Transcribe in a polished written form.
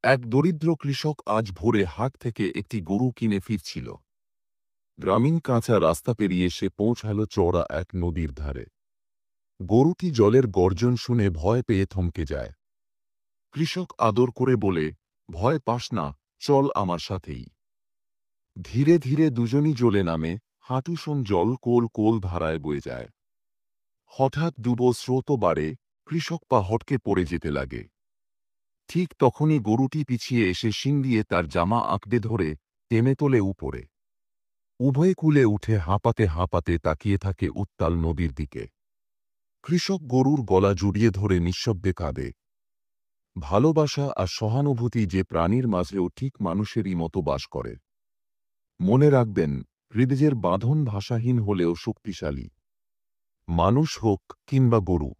এক দরিদ্র কৃষক আজ ভোরে হাট থেকে একটি গরু কিনে ফিরছিল। গ্রামীণ কাঁচা রাস্তা পেরিয়ে সে পৌঁছাল চওড়া এক নদীর ধারে। গরুটি জলের গর্জন শুনে ভয় পেয়ে থমকে যায়। কৃষক আদর করে বলে, ভয় পাস না, চল আমার সাথেই। ধীরে ধীরে দুজনই জলে নামে, হাঁটুসম জল কোল কোল ধারায় বয়ে যায়। হঠাৎ ডুবো স্রোত বাড়ে, কৃষক পা হটকে পড়ে যেতে লাগে। ঠিক তখনই গরুটি পিছিয়ে এসে শিং দিয়ে তার জামা আঁকড়ে ধরে টেনে তোলে উপরে। উভয় কূলে উঠে হাঁপাতে হাঁপাতে তাকিয়ে থাকে উত্তাল নদীর দিকে। কৃষক গরুর গলা জড়িয়ে ধরে নিঃশব্দে কাঁদে। ভালোবাসা আর সহানুভূতি যে প্রাণীর মাঝেও ঠিক মানুষেরই মতো বাস করে। মনে রাখবেন, হৃদয়ের বাঁধন ভাষাহীন হলেও শক্তিশালী। মানুষ হোক কিংবা গরু।